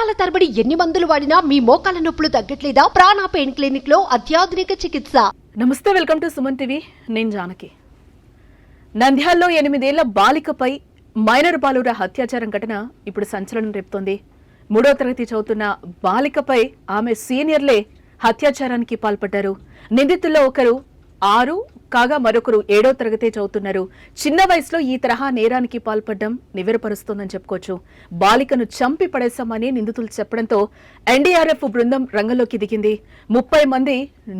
సంవత్సరాల తరబడి ఎన్ని మందులు వాడినా మీ మోకాల నొప్పులు తగ్గట్లేదా? ప్రాణ పెయిన్ క్లినిక్ లో అత్యాధునిక చికిత్స. నమస్తే, వెల్కమ్ టు సుమన్ టీవీ. నేను జానకి. నంద్యాలలో 8 ఏళ్ల బాలికపై మైనర్ బాలుర అత్యాచారం ఘటన ఇప్పుడు సంచలనం రేపుతోంది. 3వ తరగతి చదువుతున్న బాలికపై ఆమె సీనియర్లే అత్యాచారానికి పాల్పడ్డారు. నిందితుల్లో ఒకరు 6 కాగా మరొకరు 7వ తరగతి చదువుతున్నారు. చిన్న వయసులో ఈ తరహా నేరానికి పాల్పడడం నివ్వెరపరుస్తోందని చెప్పుకోవచ్చు. బాలికను చంపి పడేశామని నిందితులు చెప్పడంతో ఎన్డీఆర్ఎఫ్ బృందం రంగంలోకి దిగింది. 30 మంది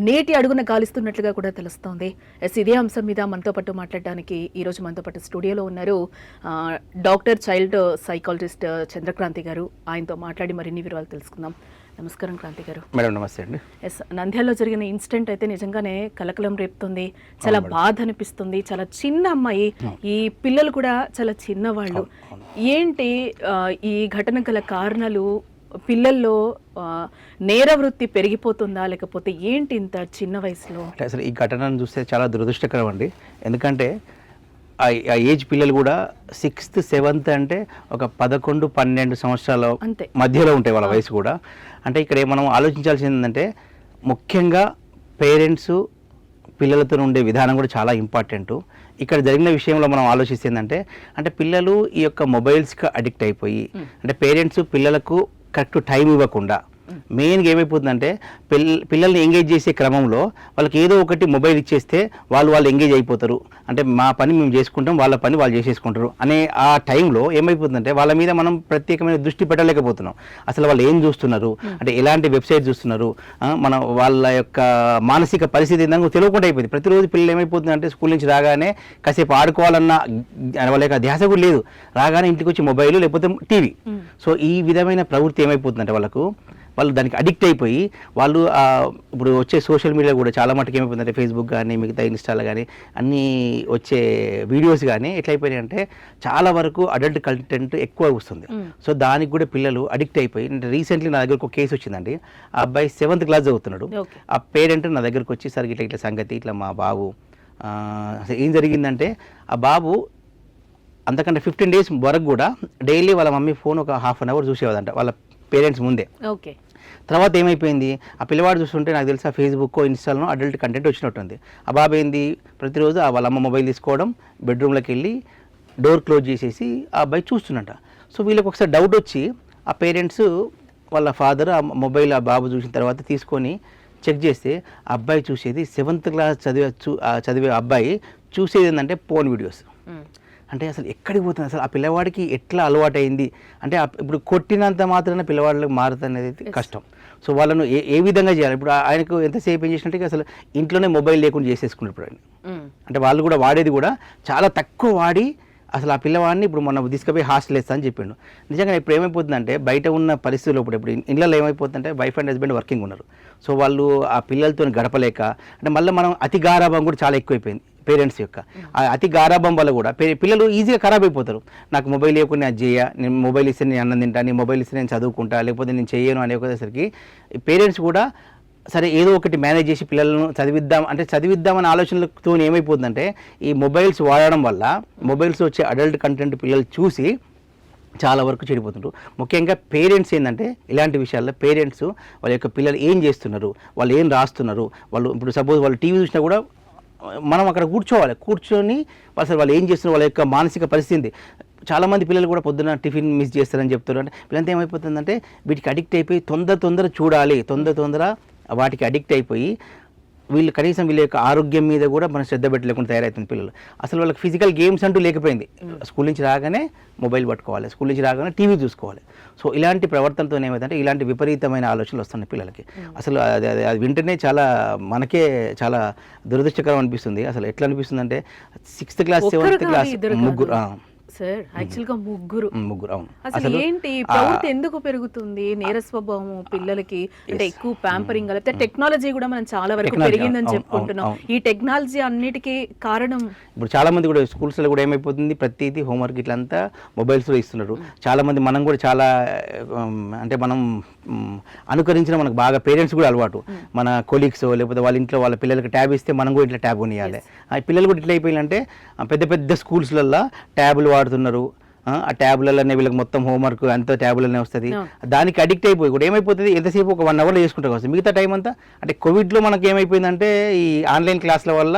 నీటి అడుగున గాలిస్తున్నట్లుగా కూడా తెలుస్తోంది. ఇదే అంశం మీద మనతో పాటు మాట్లాడడానికి ఈ రోజు మనతో పాటు స్టూడియోలో ఉన్నారు డాక్టర్ చైల్డ్ సైకాలజిస్ట్ చంద్రక్రాంతి గారు. ఆయనతో మాట్లాడి మరిన్ని వివరాలు తెలుసుకుందాం. నమస్కారం క్రాంతి గారు. మేడం నమస్తే అండి. నంద్యాలలో జరిగిన ఇన్సిడెంట్ అయితే నిజంగానే కలకలం రేపుతుంది. చాలా బాధ అనిపిస్తుంది. చాలా చిన్న అమ్మాయి, ఈ పిల్లలు కూడా చాలా చిన్నవాళ్ళు. ఏంటి ఈ ఘటన గల కారణాలు? పిల్లల్లో నేర వృత్తి పెరిగిపోతుందా, లేకపోతే ఏంటి ఇంత చిన్న వయసులో? అసలు ఈ ఘటనను చూస్తే చాలా దురదృష్టకరం అండి. ఎందుకంటే ఆ ఏజ్ పిల్లలు కూడా 6th 7th అంటే ఒక 11-12 సంవత్సరాల మధ్యలో ఉంటాయి వాళ్ళ వయసు కూడా. అంటే ఇక్కడ మనం ఆలోచించాల్సింది ఏంటంటే ముఖ్యంగా పేరెంట్స్ పిల్లలతో ఉండే విధానం కూడా చాలా ఇంపార్టెంట్. ఇక్కడ జరిగిన విషయంలో మనం ఆలోచిస్తే ఏంటంటే అంటే పిల్లలు ఈ యొక్క మొబైల్స్కి అడిక్ట్ అయిపోయి అంటే పేరెంట్స్ పిల్లలకు కరెక్ట్ టైం ఇవ్వకుండా మెయిన్గా ఏమైపోతుందంటే పిల్లల్ని ఎంగేజ్ చేసే క్రమంలో వాళ్ళకి ఏదో ఒకటి మొబైల్ ఇచ్చేస్తే వాళ్ళు ఎంగేజ్ అయిపోతారు. అంటే మా పని మేము చేసుకుంటాం, వాళ్ళ పని వాళ్ళు చేసేసుకుంటారు అనే ఆ టైంలో ఏమైపోతుందంటే వాళ్ళ మీద మనం ప్రత్యేకమైన దృష్టి పెట్టలేకపోతున్నాం. అసలు వాళ్ళు ఏం చూస్తున్నారు, అంటే ఎలాంటి వెబ్సైట్ చూస్తున్నారు, మన వాళ్ళ యొక్క మానసిక పరిస్థితి ఏంటో తెలియకుండా అయిపోయింది. ప్రతిరోజు పిల్లలు ఏమైపోతుందంటే స్కూల్ నుంచి రాగానే కాసేపు ఆడుకోవాలన్న వాళ్ళ యొక్క ధ్యాస కూడా లేదు. రాగానే ఇంటికి వచ్చి మొబైల్ లేకపోతే టీవీ. సో ఈ విధమైన ప్రవృత్తి ఏమైపోతుందంటే వాళ్ళు దానికి అడిక్ట్ అయిపోయి వాళ్ళు ఇప్పుడు వచ్చే సోషల్ మీడియా కూడా చాలా మటుకు ఏమైపోతుందంటే ఫేస్బుక్ కానీ మిగతా ఇన్స్టాలో కానీ అన్నీ వచ్చే వీడియోస్ కానీ ఎట్లయిపోయినాయి అంటే చాలా వరకు అడల్ట్ కంటెంట్ ఎక్కువ వస్తుంది. సో దానికి కూడా పిల్లలు అడిక్ట్ అయిపోయి రీసెంట్లీ నా దగ్గరకు ఒక కేసు వచ్చిందండి. ఆ అబ్బాయి 7th క్లాస్ చదువుతున్నాడు. ఆ పేరెంట్ నా దగ్గరకు వచ్చి సరికి ఇట్లా సంగతి ఇట్లా మా బాబు అసలు ఏం జరిగిందంటే ఆ బాబు అంతకంటే 15 days వరకు కూడా డైలీ వాళ్ళ మమ్మీ ఫోన్ ఒక ½ an hour చూసేవాదంట వాళ్ళ పేరెంట్స్ ముందే. ఓకే. తర్వాత ఏమైపోయింది, ఆ పిల్లవాడు చూస్తుంటే నాకు తెలిసి ఆ ఫేస్బుక్ ఇన్స్టాలో అడల్ట్ కంటెంట్ వచ్చినట్టుంది. ఆ బాబు ఏంది ప్రతిరోజు వాళ్ళ అమ్మ మొబైల్ తీసుకోవడం, బెడ్రూమ్లోకి వెళ్ళి డోర్ క్లోజ్ చేసేసి ఆ అబ్బాయి చూస్తున్నట్ట. సో వీళ్ళకి ఒకసారి డౌట్ వచ్చి ఆ పేరెంట్స్ వాళ్ళ ఫాదర్ ఆ మొబైల్ ఆ బాబు చూసిన తర్వాత తీసుకొని చెక్ చేస్తే ఆ అబ్బాయి చూసేది 7th క్లాస్ చదివే అబ్బాయి చూసేది ఏంటంటే పోర్న్ వీడియోస్. అంటే అసలు ఎక్కడికి పోతుంది, అసలు ఆ పిల్లవాడికి ఎట్లా అలవాటైంది అంటే ఇప్పుడు కొట్టినంత మాత్రాన పిల్లవాళ్ళకి మారుతుంది కష్టం. సో వాళ్ళను ఏ విధంగా చేయాలి? ఇప్పుడు ఆయనకు ఎంతసేపు ఏం చేసినట్టు అసలు ఇంట్లోనే మొబైల్ లేకుండా చేసేసుకున్నారు ఇప్పుడు ఆయన. అంటే వాళ్ళు కూడా వాడేది కూడా చాలా తక్కువ వాడి అసలు ఆ పిల్లవాడిని ఇప్పుడు మనం తీసుకుపోయి హాస్టల్ వేస్తా అని చెప్పిండు. నిజంగా ఇప్పుడు ఏమైపోతుందంటే బయట ఉన్న పరిస్థితుల్లో ఇప్పుడు ఇళ్ళలో ఏమైపోతుందంటే వైఫ్ అండ్ హస్బెండ్ వర్కింగ్ ఉన్నారు. సో వాళ్ళు ఆ పిల్లలతో గడపలేక అంటే మళ్ళీ మనం అతి గారాభం కూడా చాలా ఎక్కువైపోయింది పేరెంట్స్ యొక్క. ఆ అతి గారాభం వల్ల కూడా పిల్లలు ఈజీగా ఖరాబ్ అయిపోతారు. నాకు మొబైల్ ఇవ్వకుండా అది చేయ, నేను మొబైల్ ఇస్తే నేను అన్నం తింటా, నేను మొబైల్ ఇస్తే నేను చదువుకుంటా, లేకపోతే నేను చేయను అనేసరికి పేరెంట్స్ కూడా సరే ఏదో ఒకటి మేనేజ్ చేసి పిల్లలను చదివిద్దామనే ఆలోచనలతో ఏమైపోతుందంటే ఈ మొబైల్స్ వాడడం వల్ల మొబైల్స్ వచ్చే అడల్ట్ కంటెంట్ పిల్లలు చూసి చాలా వరకు చెడిపోతుంటారు. ముఖ్యంగా పేరెంట్స్ ఏంటంటే ఇలాంటి విషయాల్లో పేరెంట్స్ వాళ్ళ యొక్క పిల్లలు ఏం చేస్తున్నారు, వాళ్ళు ఏం రాస్తున్నారు, వాళ్ళు ఇప్పుడు సపోజ్ వాళ్ళు టీవీ చూసినా కూడా మనం అక్కడ కూర్చొని అసలు వాళ్ళు ఏం చేస్తున్నారు, వాళ్ళ యొక్క మానసిక పరిస్థితి. చాలామంది పిల్లలు కూడా పొద్దున్న టిఫిన్ మిస్ చేస్తారని చెప్తారు. అంటే పిల్లలంతా ఏమైపోతుందంటే వీటికి అడిక్ట్ అయిపోయి తొందర చూడాలి, తొందర వాటికి అడిక్ట్ అయిపోయి వీళ్ళు కనీసం వీళ్ళ యొక్క ఆరోగ్యం మీద కూడా మనం శ్రద్ధ పెట్టలేకుండా తయారవుతుంది పిల్లలు. అసలు వాళ్ళకి ఫిజికల్ గేమ్స్ అంటూ లేకపోయింది. స్కూల్ నుంచి రాగానే మొబైల్ పట్టుకోవాలి, స్కూల్ నుంచి రాగానే టీవీ చూసుకోవాలి. సో ఇలాంటి ప్రవర్తనతో ఏమైందంటే ఇలాంటి విపరీతమైన ఆలోచనలు వస్తున్నాయి పిల్లలకి. అసలు అది వింటనే మనకే చాలా దురదృష్టకరం అనిపిస్తుంది. అసలు ఎట్లా అనిపిస్తుంది అంటే 6th క్లాస్ 7th క్లాస్ ముగ్గురు సార్, యాక్చువల్గా ముగ్గురు. అవును. అసలు ఏంటి ప్రవృత్తి ఎందుకు పెరుగుతుంది? నేర స్వభావం పిల్లలకి అంటే ఎక్కువ ప్యాంపరింగ్, లేకపోతే టెక్నాలజీ కూడా మనం చాలా వరకు పెరిగిందని చెప్పుకుంటున్నాం. ఈ టెక్నాలజీ అన్నిటికీ కారణం ఇప్పుడు చాలా మంది కూడా స్కూల్స్లో కూడా ఏమైపోతుంది ప్రతిదీ హోంవర్క్ ఇట్లంతా మొబైల్స్లో ఇస్తున్నారు. చాలా మంది మనం కూడా చాలా అంటే మనం అనుకరించిన మనకు బాగా పేరెంట్స్ కూడా అలవాటు. మన కొలీగ్స్ లేకపోతే వాళ్ళ ఇంట్లో వాళ్ళ పిల్లలకి ట్యాబ్ ఇస్తే మనం కూడా ఇట్లా ట్యాబ్ కొనియాలి. పిల్లలు కూడా ఇట్లా అయిపోయిందంటే పెద్ద స్కూల్స్లలో ట్యాబ్లు వాడుతున్నారు, ఆ ట్యాబ్లలోనే వీళ్ళకి మొత్తం హోంవర్క్ అంతా ట్యాబ్లలోనే వస్తుంది. దానికి అడిక్ట్ అయిపోయి కూడా ఏమైపోతుంది, ఎంతసేపు ఒక 1 అవర్లో చేసుకుంటూ వస్తుంది, మిగతా టైం అంతా అంటే కోవిడ్లో మనకి ఏమైపోయిందంటే ఈ ఆన్లైన్ క్లాసుల వల్ల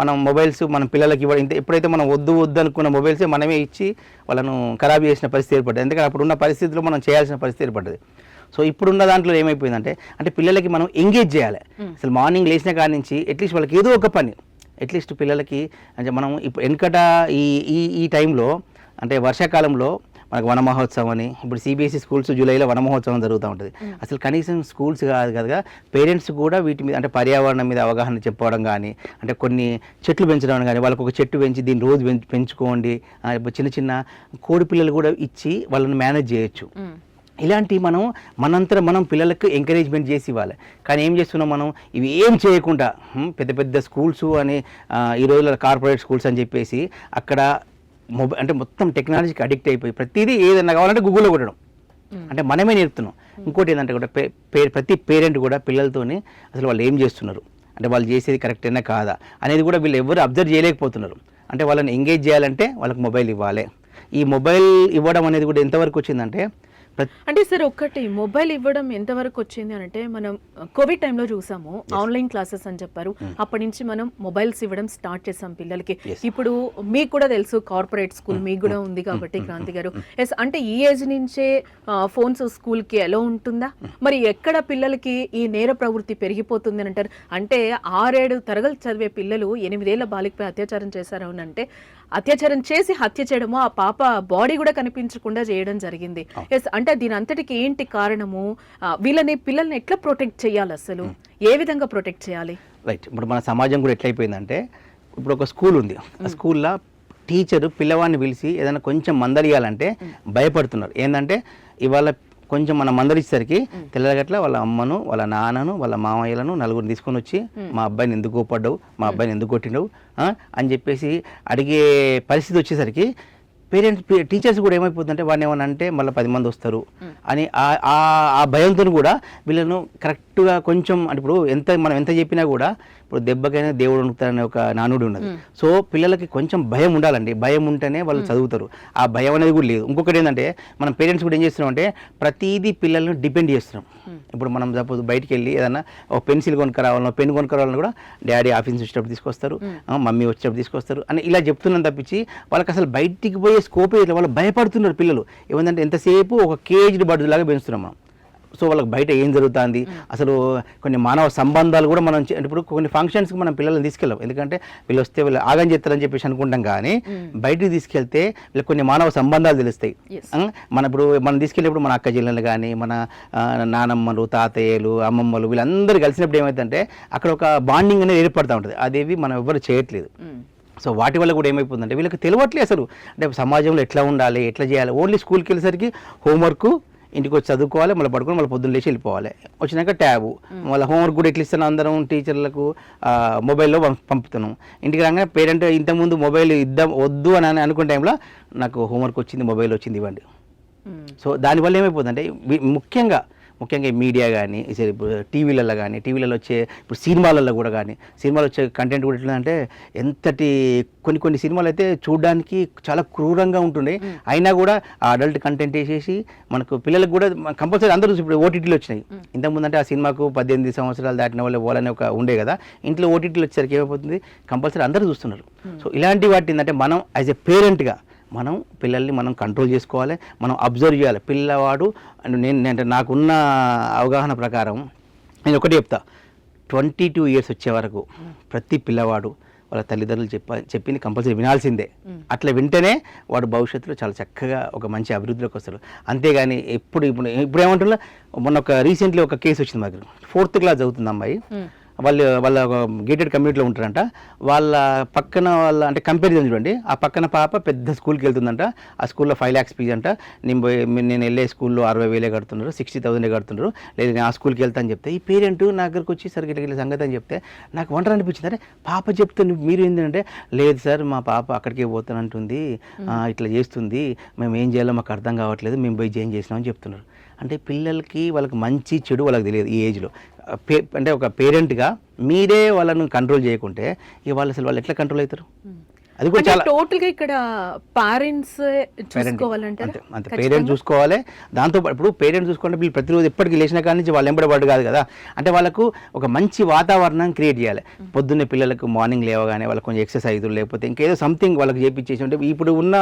మనం మొబైల్స్ మన పిల్లలకి ఇవ్వడం, ఎప్పుడైతే మనం వద్దు అనుకున్న మొబైల్సే మనమే ఇచ్చి వాళ్ళను ఖరాబ్ చేసిన పరిస్థితి ఏర్పడ్డది. ఎందుకంటే అప్పుడున్న పరిస్థితుల్లో మనం చేయాల్సిన పరిస్థితి ఏర్పడ్డది. సో ఇప్పుడున్న దాంట్లో ఏమైపోయిందంటే అంటే పిల్లలకి మనం ఎంగేజ్ చేయాలి. అసలు మార్నింగ్ లేచిన కాడి నుంచి అట్లీస్ట్ వాళ్ళకి ఏదో ఒక పని, అట్లీస్ట్ పిల్లలకి అంటే మనం ఇప్పుడు వెనకట ఈ టైంలో అంటే వర్షాకాలంలో మనకు వన మహోత్సవం అని, ఇప్పుడు సిబిఎస్ఈ స్కూల్స్ జూలైలో వన మహోత్సవం జరుగుతూ ఉంటుంది. అసలు కనీసం స్కూల్స్ కాదు కదా, పేరెంట్స్ కూడా వీటి మీద అంటే పర్యావరణం మీద అవగాహన చెప్పడం కానీ, అంటే కొన్ని చెట్లు పెంచడం కానీ, వాళ్ళకి ఒక చెట్టు పెంచి దీన్ని రోజు పెంచుకోండి, చిన్న చిన్న కోడి పిల్లలు కూడా ఇచ్చి వాళ్ళని మేనేజ్ చేయొచ్చు. ఇలాంటి మనం పిల్లలకు ఎంకరేజ్మెంట్ చేసి ఇవ్వాలి. కానీ ఏం చేస్తున్నాం మనం, ఇవి ఏం చేయకుండా పెద్ద పెద్ద స్కూల్స్ అని ఈ రోజుల్లో కార్పొరేట్ స్కూల్స్ అని చెప్పేసి అక్కడ అంటే మొత్తం టెక్నాలజీకి అడిక్ట్ అయిపోయి ప్రతిదీ ఏదైనా కావాలంటే గూగుల్లో కొట్టడం, అంటే మనమే నేర్పుతున్నాం. ఇంకోటి ఏంటంటే కూడా ప్రతి పేరెంట్ కూడా పిల్లలతోని అసలు వాళ్ళు ఏం చేస్తున్నారు, అంటే వాళ్ళు చేసేది కరెక్టేనా కాదా అనేది కూడా వీళ్ళు ఎవరు అబ్జర్వ్ చేయలేకపోతున్నారు. అంటే వాళ్ళని ఎంగేజ్ చేయాలంటే వాళ్ళకి మొబైల్ ఇవ్వాలి. ఈ మొబైల్ ఇవ్వడం అనేది కూడా ఎంతవరకు వచ్చిందంటే అంటే సార్ ఒక్కటి మొబైల్ ఇవ్వడం ఎంతవరకు వచ్చింది అని అంటే మనం కోవిడ్ టైంలో చూసాము, ఆన్లైన్ క్లాసెస్ అని చెప్పారు, అప్పటి నుంచి మనం మొబైల్స్ ఇవ్వడం స్టార్ట్ చేసాం పిల్లలకి. ఇప్పుడు మీకు కూడా తెలుసు కార్పొరేట్ స్కూల్ మీకు కూడా ఉంది కాబట్టి క్రాంతి గారు, ఎస్ అంటే ఈ ఏజ్ నుంచే ఫోన్స్ స్కూల్కి ఎలా ఉంటుందా, మరి ఎక్కడ పిల్లలకి ఈ నేర ప్రవృత్తి పెరిగిపోతుంది అని అంటారు. అంటే 6-7 తరగతులు చదివే పిల్లలు 8 ఏళ్ల బాలికపై అత్యాచారం చేశారు అని అంటే అత్యాచారం చేసి హత్య చేయడము, ఆ పాప బాడీ కూడా కనిపించకుండా చేయడం జరిగింది. ఎస్ అంటే దీని అంతటికి ఏంటి కారణము, పిల్లల్ని ఎట్లా ప్రొటెక్ట్ చేయాలి, అసలు ఏ విధంగా ప్రొటెక్ట్ చేయాలి? రైట్, ఇప్పుడు మన సమాజం కూడా ఎట్లయిపోయిందంటే ఇప్పుడు ఒక స్కూల్ ఉంది, ఆ స్కూల్లో టీచరు పిల్లవాడిని పిలిచి ఏదైనా కొంచెం మందలియాలంటే భయపడుతున్నారు. ఏంటంటే ఇవాళ కొంచెం మనం మందలిచ్చేసరికి తెల్లగట్ల వాళ్ళ అమ్మను, వాళ్ళ నాన్నను, వాళ్ళ మామయ్యలను నలుగురిని తీసుకొని వచ్చి మా అబ్బాయిని ఎందుకు కోపడ్డావు, మా అబ్బాయిని ఎందుకు కొట్టిండవు అని చెప్పేసి అడిగే పరిస్థితి వచ్చేసరికి టీచర్స్ కూడా ఏమైపోతుందంటే వాడిని ఏమన్నా అంటే మళ్ళీ 10 మంది వస్తారు అని ఆ భయంతో కూడా వీళ్ళను కరెక్ట్గా కొంచెం అంటే ఇప్పుడు మనం ఎంత చెప్పినా కూడా ఇప్పుడు దెబ్బకైనా దేవుడు ఉంటారనే ఒక నానుడు ఉన్నది. సో పిల్లలకి కొంచెం భయం ఉండాలండి, భయం ఉంటేనే వాళ్ళు చదువుతారు. ఆ భయం అనేది కూడా లేదు. ఇంకొకటి ఏంటంటే మనం పేరెంట్స్ కూడా ఏం చేస్తున్నాం అంటే ప్రతిదీ పిల్లల్ని డిపెండ్ చేస్తున్నాం. ఇప్పుడు మనం సపోజ్ బయటికి వెళ్ళి ఏదన్నా ఒక పెన్సిల్ కొనుక్కరావాలన్నా పెన్ కొనుక్కరావాలన్నా కూడా డాడీ ఆఫీస్ వచ్చేటప్పుడు తీసుకొస్తారు, మమ్మీ వచ్చేటప్పుడు తీసుకొస్తారు అని ఇలా చెప్తున్నాను తప్పించి వాళ్ళకి అసలు బయటికి పోయే స్కోపే ఇట్లా వాళ్ళు భయపడుతున్నారు పిల్లలు. ఏమంటే ఎంతసేపు ఒక కేజ్డ్ బర్డ్ లాగా పెంచుతున్నాం మనం. సో వాళ్ళకి బయట ఏం జరుగుతుంది అసలు కొన్ని మానవ సంబంధాలు కూడా మనం ఇప్పుడు కొన్ని ఫంక్షన్స్కి మనం పిల్లల్ని తీసుకెళ్ళాం, ఎందుకంటే వీళ్ళు వస్తే వీళ్ళు ఆగం చేస్తారని చెప్పేసి అనుకుంటాం. కానీ బయటికి తీసుకెళ్తే వీళ్ళకి కొన్ని మానవ సంబంధాలు తెలుస్తాయి. మనం తీసుకెళ్ళినప్పుడు మన అక్క చెల్లెలు కానీ మన నానమ్మలు, తాతయ్యలు, అమ్మమ్మలు వీళ్ళందరూ కలిసినప్పుడు ఏమైందంటే అక్కడ ఒక బాండింగ్ అనేది ఏర్పడుతూ ఉంటుంది. అదేవి మనం ఎవరు చేయట్లేదు. సో వాటి వల్ల కూడా ఏమైపోతుందంటే వీళ్ళకి తెలియట్లేదు అసలు అంటే సమాజంలో ఎట్లా ఉండాలి, ఎట్లా చేయాలి. ఓన్లీ స్కూల్కి వెళ్ళేసరికి హోంవర్క్, ఇంటికి వచ్చి చదువుకోవాలి, మళ్ళీ పడుకొని మళ్ళీ పొద్దున్న లేచి వెళ్ళిపోవాలి, వచ్చినాక ట్యాబు, మళ్ళీ హోంవర్క్ కూడా ఎట్లా ఇస్తున్నాం అందరం టీచర్లకు మొబైల్లో పంపుతున్నాం. ఇంటికి రాగానే పేరెంట్ ఇంతకుముందు మొబైల్ వద్దు అని అనుకునే టైంలో నాకు హోంవర్క్ వచ్చింది, మొబైల్ వచ్చింది ఇవ్వండి. సో దానివల్ల ఏమైపోతుందంటే ముఖ్యంగా మీడియా కానీ ఇప్పుడు టీవీలలో వచ్చే ఇప్పుడు సినిమాలలో కూడా కానీ సినిమాలు వచ్చే కంటెంట్ కూడా ఎట్లంటే ఎంతటి కొన్ని సినిమాలు అయితే చూడడానికి చాలా క్రూరంగా ఉంటుండే, అయినా కూడా ఆ అడల్ట్ కంటెంట్ వేసేసి మనకు పిల్లలకు కూడా కంపల్సరీ అందరూ ఇప్పుడు ఓటీటీలు వచ్చినాయి. ఇంతకుముందు అంటే ఆ సినిమాకు 18 సంవత్సరాలు దాటిన వాళ్ళు పోవాలని ఒక ఉండే కదా, ఇంట్లో ఓటీటీలు వచ్చేసరికి ఏమైపోతుంది కంపల్సరీ అందరూ చూస్తున్నారు. సో ఇలాంటి వాటి ఏంటంటే మనం యాజ్ ఎ పేరెంట్గా మనం పిల్లల్ని మనం కంట్రోల్ చేసుకోవాలి, మనం అబ్జర్వ్ చేయాలి. పిల్లవాడు అంటే నాకున్న అవగాహన ప్రకారం నేను ఒకటి చెప్తా, 22 ఇయర్స్ వచ్చే వరకు ప్రతి పిల్లవాడు వాళ్ళ తల్లిదండ్రులు చెప్పింది కంపల్సరీ వినాల్సిందే. అట్లా వింటేనే వాడు భవిష్యత్తులో చాలా చక్కగా ఒక మంచి అభివృద్ధిలోకి వస్తాడు. అంతేగాని ఇప్పుడు ఏమంటున్నా, మొన్న రీసెంట్లీ ఒక కేసు వచ్చింది మాకు. 4th క్లాస్ చదువుతుంది అమ్మాయి, వాళ్ళ గేటెడ్ కమ్యూనిటీలో ఉంటారంట. వాళ్ళ పక్కన అంటే కంపారిజన్ చూడండి, ఆ పక్కన పాప పెద్ద స్కూల్కి వెళ్తుందంట, ఆ స్కూల్లో 5 lakhs ఫీజు అంట. నేను వెళ్ళే స్కూల్లో 60,000 కడుతున్నారు, 60,000 కడుతున్నారు, లేదు నేను ఆ స్కూల్కి వెళ్తా అని చెప్తే ఈ పేరెంట్ నా దగ్గరకు వచ్చి సరికి ఇట్లా సంగతి అని చెప్తే నాకు వంటలు అనిపించింది. అరే పాప చెప్తే మీరు ఏంటంటే లేదు సార్ మా పాప అక్కడికే పోతానంటుంది, ఇట్లా చేస్తుంది, మేము ఏం చేయాలో మాకు అర్థం కావట్లేదు, మేము పోయి జాయిన్ చేసినామని చెప్తున్నారు. అంటే పిల్లలకి వాళ్ళకి మంచి చెడు వాళ్ళకి తెలియదు ఈ ఏజ్లో. అంటే ఒక పేరెంట్గా మీరే వాళ్ళను కంట్రోల్ చేయకుంటే ఇక వాళ్ళు ఎట్లా కంట్రోల్ అవుతారు? అది కూడా చాలా టోటల్ గా ఇక్కడ పేరెంట్స్ చూసుకోవాలంటే అంతే పేరెంట్స్ చూసుకోవాలి. దాంతో ఇప్పుడు పేరెంట్స్ చూసుకుంటే వీళ్ళు ప్రతిరోజు ఎప్పటికీ లేచిన కాడి నుంచి వాళ్ళు ఎంబడబడ్డు కాదు కదా, అంటే వాళ్ళకు ఒక మంచి వాతావరణం క్రియేట్ చేయాలి. పొద్దున్నే పిల్లలకు మార్నింగ్ లేవగానే వాళ్ళకి కొంచెం ఎక్సర్సైజ్ లేకపోతే ఇంకేదో సంథింగ్ వాళ్ళకి చేపించేసి ఉంటే, ఇప్పుడు ఉన్న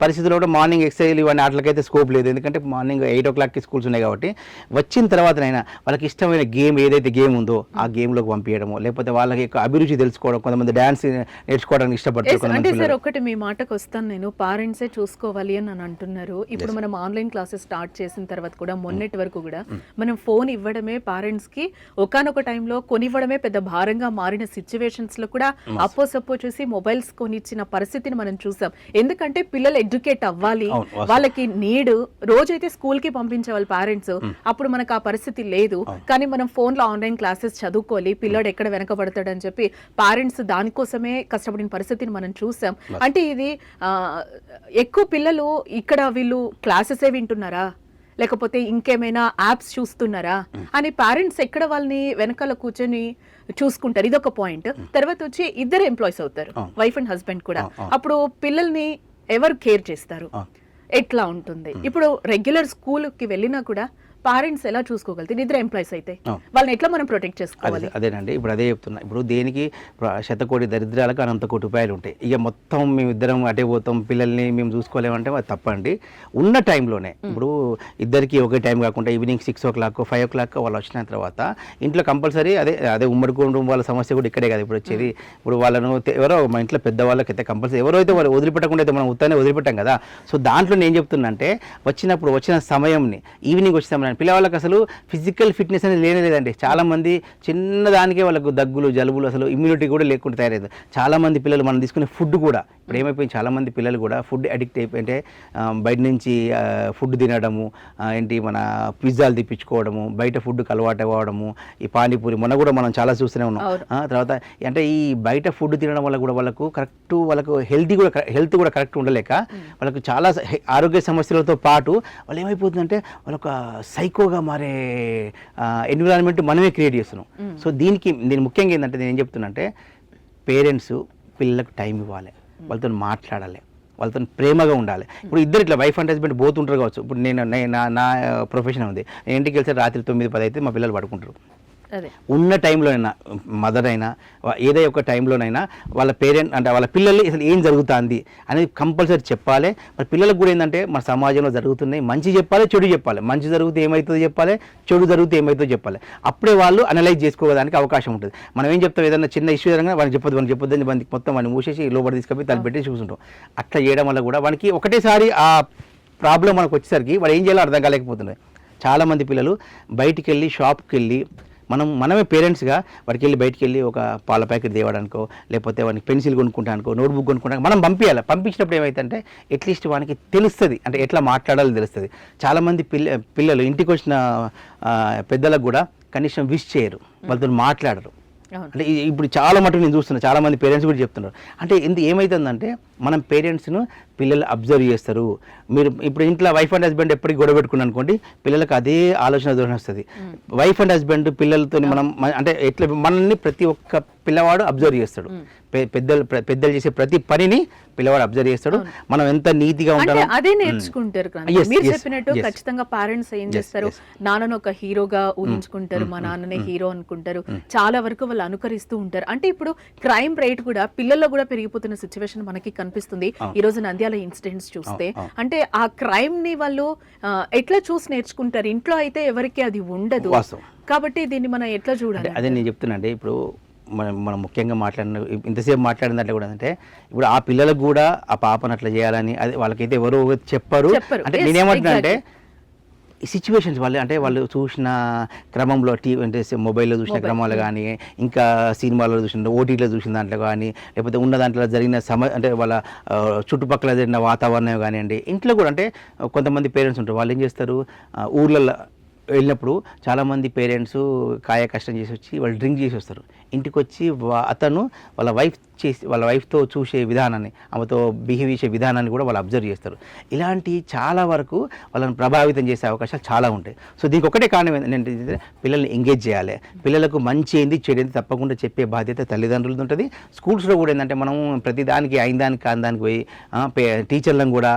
పరిస్థితుల్లో కూడా మార్నింగ్ ఎక్సర్సైజ్ ఇవన్నీ వాటికైతే స్కోప్ లేదు, ఎందుకంటే మార్నింగ్ 8 o'clockకి స్కూల్స్ ఉన్నాయి కాబట్టి. వచ్చిన తర్వాతనైనా వాళ్ళకి ఇష్టమైన గేమ్ ఏదైతే గేమ్ ఉందో ఆ గేమ్లోకి పంపించడము, లేకపోతే వాళ్ళకి అభిరుచి తెలుసుకోవడం. కొంతమంది డ్యాన్స్ నేర్చుకోవడానికి ఇష్టపడతారు. అంటే సార్ ఒకటి మీ మాటకు వస్తాను నేను, పేరెంట్సే చూసుకోవాలి అని అంటున్నారు. ఇప్పుడు మనం ఆన్లైన్ క్లాసెస్ స్టార్ట్ చేసిన తర్వాత కూడా మొన్నటి వరకు కూడా మనం ఫోన్ ఇవ్వడమే పేరెంట్స్ కి ఒకానొక టైంలో కొనివ్వడమే పెద్ద భారంగా మారిన సిచ్యువేషన్స్ లో కూడా అప్పో చూసి మొబైల్స్ కొనిచ్చిన పరిస్థితిని మనం చూసాం. ఎందుకంటే పిల్లలు ఎడ్యుకేట్ అవ్వాలి, వాళ్ళకి నీడ్ రోజైతే స్కూల్ కి పంపించే వాళ్ళ పేరెంట్స్, అప్పుడు మనకు ఆ పరిస్థితి లేదు. కానీ మనం ఫోన్ లో ఆన్లైన్ క్లాసెస్ చదువుకోవాలి, పిల్లాడు ఎక్కడ వెనకబడతాడని చెప్పి పేరెంట్స్ దానికోసమే కష్టపడిన పరిస్థితిని మనం చూసాం. అంటే ఇది ఎక్కువ పిల్లలు ఇక్కడ వీళ్ళు క్లాసెసే వింటున్నారా లేకపోతే ఇంకేమైనా యాప్స్ చూస్తున్నారా అని పేరెంట్స్ ఎక్కడ వాళ్ళని వెనకాల కూర్చొని చూసుకుంటారు. ఇదొక పాయింట్. తర్వాత వచ్చి ఇద్దరు ఎంప్లాయీస్ అవుతారు, వైఫ్ అండ్ హస్బెండ్ కూడా. అప్పుడు పిల్లల్ని ఎవరు కేర్ చేస్తారు, ఎట్లా ఉంటుంది? ఇప్పుడు రెగ్యులర్ స్కూల్కి వెళ్ళినా కూడా పేరెంట్స్ ఎలా చూసుకోగలుగుతారు? ఇద్దరు ఎంప్లాయీస్ అయితే వాళ్ళని ఎట్లా మనం ప్రొటెక్ట్ చేసుకోవాలి? అదేనండి, ఇప్పుడు అదే చెప్తున్నా. ఇప్పుడు దేనికి శతకోటి దరిద్రాలకు అనంత కోటి ఉపాయాలు ఉంటాయి. ఇక మొత్తం మేము ఇద్దరం అటే పోతాం, పిల్లల్ని మేము చూసుకోలేమంటే అది తప్పండి. ఉన్న టైంలోనే ఇప్పుడు ఇద్దరికి ఒకే టైం కాకుండా ఈవినింగ్ 6 o'clock 5 o'clock వాళ్ళు వచ్చిన తర్వాత ఇంట్లో కంపల్సరీ అదే ఉమ్మడి కుటుంబం వాళ్ళ సమస్య కూడా ఇక్కడే కదా ఇప్పుడు వచ్చేది. ఇప్పుడు వాళ్ళను ఎవరో మా ఇంట్లో పెద్దవాళ్ళకి అయితే కంపల్సరీ ఎవరో అయితే వాళ్ళు వదిలిపెట్టకుండా అయితే మనం ఉత్తానే వదిలిపెట్టాం కదా. సో దాంట్లో నేను చెప్తున్నా అంటే వచ్చిన సమయంని ఈవినింగ్ వచ్చే సమయం పిల్లవాళ్ళకి అసలు ఫిజికల్ ఫిట్నెస్ అనేది లేదండి. చాలామంది చిన్నదానికే వాళ్ళకు దగ్గులు జలుబులు అసలు ఇమ్యూనిటీ కూడా లేకుండా తయారయ్యేది. చాలామంది పిల్లలు మనం తీసుకునే ఫుడ్ కూడా ఇప్పుడు ఏమైపోయింది, చాలామంది పిల్లలు కూడా ఫుడ్ అడిక్ట్ అయిపోయింటే బయట నుంచి ఫుడ్ తినడము, ఏంటి మన పిజ్జాలు తెప్పించుకోవడము, బయట ఫుడ్కి అలవాటు అవ్వడము, ఈ పానీపూరి మొన్న కూడా మనం చాలా చూస్తూనే ఉన్నాం. తర్వాత అంటే ఈ బయట ఫుడ్ తినడం వల్ల కూడా వాళ్ళకు హెల్త్ కూడా కరెక్ట్ ఉండలేక వాళ్ళకు చాలా ఆరోగ్య సమస్యలతో పాటు వాళ్ళు ఏమైపోతుందంటే వాళ్ళొక సైకోగా మారే ఎన్విరాన్మెంట్ మనమే క్రియేట్ చేస్తున్నాం. సో దీని ముఖ్యంగా ఏంటంటే నేను ఏం చెప్తున్నా అంటే పేరెంట్స్ పిల్లలకు టైం ఇవ్వాలి, వాళ్ళతో మాట్లాడాలి, వాళ్ళతో ప్రేమగా ఉండాలి. ఇప్పుడు ఇద్దరు ఇట్లా వైఫ్ అండ్ హస్బెండ్ పోతుంటారు కావచ్చు. ఇప్పుడు నా ప్రొఫెషన్ ఉంది, నేను ఇంటికి వెళ్తే రాత్రి 9-10 అయితే మా పిల్లలు పడుకుంటారు. ఉన్న టైంలోనైనా మదర్ అయినా ఏదో ఒక టైంలోనైనా వాళ్ళ పేరెంట్ అంటే వాళ్ళ పిల్లలు అసలు ఏం జరుగుతుంది అనేది కంపల్సరీ చెప్పాలి. మరి పిల్లలకు కూడా ఏంటంటే మన సమాజంలో జరుగుతున్నాయి, మంచి చెప్పాలి, చెడు చెప్పాలి. మంచి జరిగితే ఏమవుతుందో చెప్పాలి, చెడు జరిగితే ఏమవుతుందో చెప్పాలి. అప్పుడే వాళ్ళు అనలైజ్ చేసుకోవడానికి అవకాశం ఉంటుంది. మనం ఏం చెప్తాం, ఏదైనా చిన్న ఇష్యూ జరగగా వాళ్ళని చెప్పొద్దు అని మొత్తం వాడిని మూసేసి లోపల తీసుకొని తల పెట్టి చూసుకుంటాం. అట్లా చేయడం వల్ల కూడా వానికి ఒకటేసారి ఆ ప్రాబ్లం మనకు వచ్చేసరికి వాడు ఏం చేయాలో అర్థం కాలేకపోతున్నాయి. చాలామంది పిల్లలు బయటికి వెళ్ళి షాప్కి వెళ్ళి మనమే పేరెంట్స్గా వాడికి వెళ్ళి బయటికి వెళ్ళి ఒక పాల ప్యాకెట్ తేవడానికో లేకపోతే వాడికి పెన్సిల్ కొనుక్కుంటానికో నోట్బుక్ కొనుక్కుంటానికి మనం పంపించాలి. పంపించినప్పుడు ఏమైతుందంటే అట్లీస్ట్ వానికి తెలుస్తుంది, అంటే ఎట్లా మాట్లాడాలో తెలుస్తుంది. చాలామంది పిల్లలు ఇంటికి వచ్చిన పెద్దలకు కూడా కనీసం విష్ చేయరు, వాళ్ళతో మాట్లాడరు. అంటే ఇప్పుడు చాలా మటుకు నేను చూస్తున్నా, చాలామంది పేరెంట్స్ కూడా చెప్తున్నారు. అంటే ఏమవుతుందంటే మనం పేరెంట్స్ను పిల్లలు అబ్జర్వ్ చేస్తారు. మీరు ఇప్పుడు ఇంట్లో వైఫ్ అండ్ హస్బెండ్ ఎప్పటికీ గొడవ పెట్టుకున్నాను అనుకోండి, పిల్లలకు అదే ఆలోచన ధోరణి వస్తుంది. వైఫ్ అండ్ హస్బెండ్ పిల్లలతో మనం అంటే ఎట్లా మనల్ని ప్రతి ఒక్క పిల్లవాడు అబ్జర్వ్ చేస్తాడు. పెద్దలు చేసే ప్రతి పనిని పిల్లవాడు అబ్జర్వ్ చేస్తాడు. మనం ఎంత నీతిగా ఉంటామో అదే నేర్చుకుంటారు. మీరు చెప్పినట్టు ఖచ్చితంగా పేరెంట్స్ ఏం చేస్తారు, నాన్నను ఒక హీరోగా ఊహించుకుంటారు, మా నాన్ననే హీరో అనుకుంటారు. చాలా వరకు వాళ్ళు అనుకరిస్తూ ఉంటారు. అంటే ఇప్పుడు క్రైమ్ రేట్ కూడా పిల్లల్లో కూడా పెరిగిపోతున్న సిచ్యువేషన్ మనకి కనిపిస్తుంది. ఈ రోజు నంద్యాల ఇన్సిడెంట్స్ చూస్తే అంటే ఆ క్రైమ్ ని వాళ్ళు ఎట్లా చూసి నేర్చుకుంటారు. ఇంట్లో అయితే ఎవరికి అది ఉండదు కాబట్టి దీన్ని మనం ఎట్లా చూడాలి? అదే నేను చెప్తున్నా. ఇప్పుడు మనం ముఖ్యంగా ఇంతసేపు మాట్లాడిన దాంట్లో కూడా అంటే ఇప్పుడు ఆ పిల్లలకు కూడా ఆ పాపను అట్లా చేయాలని అది వాళ్ళకైతే ఎవరు చెప్పరు. అంటే నేనేమంటున్నా అంటే ఈ సిచ్యువేషన్స్ వాళ్ళు చూసిన క్రమంలో అంటే మొబైల్లో చూసిన క్రమాలు కానీ, ఇంకా సినిమాలో చూసిన ఓటీటీలో చూసిన దాంట్లో కానీ, లేకపోతే ఉన్న దాంట్లో జరిగిన అంటే వాళ్ళ చుట్టుపక్కల జరిగిన వాతావరణం కానివ్వండి. ఇంట్లో కూడా అంటే కొంతమంది పేరెంట్స్ ఉంటారు, వాళ్ళు ఏం చేస్తారు ఊర్లలో వెళ్ళినప్పుడు చాలామంది పేరెంట్స్ కాయ కష్టం చేసి వచ్చి వాళ్ళు డ్రింక్ చేసి వస్తారు. ఇంటికి వచ్చి అతను వాళ్ళ వైఫ్తో చూసే విధానాన్ని, ఆమెతో బిహేవ్ చేసే విధానాన్ని కూడా వాళ్ళు అబ్జర్వ్ చేస్తారు. ఇలాంటి చాలా వరకు వాళ్ళని ప్రభావితం చేసే అవకాశాలు చాలా ఉంటాయి. సో దీనికి ఒకటే కారణం ఏంటంటే పిల్లల్ని ఎంగేజ్ చేయాలి. పిల్లలకు మంచి ఏంది చెడు ఏంది తప్పకుండా చెప్పే బాధ్యత తల్లిదండ్రులది ఉంటుంది. స్కూల్స్లో కూడా ఏంటంటే మనం ప్రతిదానికి అయిన దానికి పోయి టీచర్లను కూడా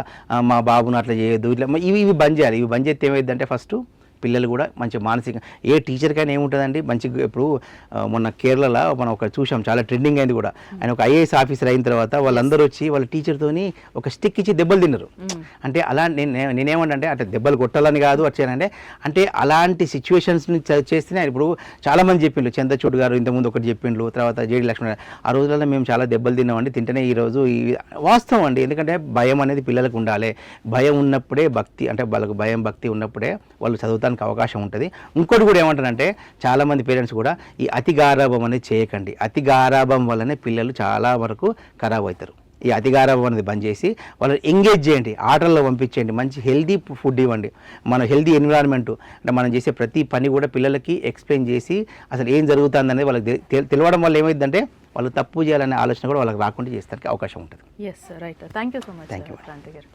మా బాబును అట్లా చేయొద్దు ఇట్లా ఇవి బంద్ చేయాలి. ఇవి బంద్ చేస్తే ఏమైందంటే ఫస్ట్ పిల్లలు కూడా మంచి మానసిక ఏ టీచర్కైనా ఏముంటుందండి మంచిగా. ఇప్పుడు మొన్న కేరళలో మనం ఒక చూసాం, చాలా ట్రెండింగ్ అయింది కూడా. ఆయన ఒక ఐఏఎస్ ఆఫీసర్ అయిన తర్వాత వాళ్ళందరూ వచ్చి వాళ్ళ టీచర్తోని ఒక స్టిక్ ఇచ్చి దెబ్బలు తిన్నారు. అంటే అలా నేనేమంటే అంటే దెబ్బలు కొట్టాలని కాదు వచ్చానంటే అంటే అలాంటి సిచ్యువేషన్స్ని చేస్తేనే. ఇప్పుడు చాలామంది చెప్పిండ్రు, చంద్రచూడ్ గారు ఇంతకుముందు ఒకటి చెప్పిండ్రు, తర్వాత జేడి లక్ష్మణ్ గారు ఆ రోజులలో మేము చాలా దెబ్బలు తిన్నామండి, తింటేనే ఈరోజు వాస్తవం అండి. ఎందుకంటే భయం అనేది పిల్లలకు ఉండాలి. భయం ఉన్నప్పుడే భక్తి, అంటే వాళ్ళకు భయం భక్తి ఉన్నప్పుడే వాళ్ళు చదువుతానికి అవకాశం ఉంటుంది. ఇంకోటి కూడా ఏమంటారంటే చాలామంది పేరెంట్స్ కూడా ఈ అతి గారాభం అనేది చేయకండి. అతి గారాభం వల్లనే పిల్లలు చాలా వరకు ఖరాబ్ అవుతారు. ఈ అతి గారాభం అనేది బంద్ చేసి వాళ్ళని ఎంగేజ్ చేయండి, ఆటల్లో పంపించండి, మంచి హెల్దీ ఫుడ్ ఇవ్వండి, మన హెల్దీ ఎన్విరాన్మెంట్. అంటే మనం చేసే ప్రతి పని కూడా పిల్లలకి ఎక్స్ప్లెయిన్ చేసి అసలు ఏం జరుగుతుంది అనేది వాళ్ళకి తెలియడం వల్ల ఏమైందంటే వాళ్ళు తప్పు చేయాలనే ఆలోచన కూడా వాళ్ళకి రాకుండా చేస్తానికి అవకాశం ఉంటుంది. Yes right. Thank you so much Thank you. Kranthi గారు.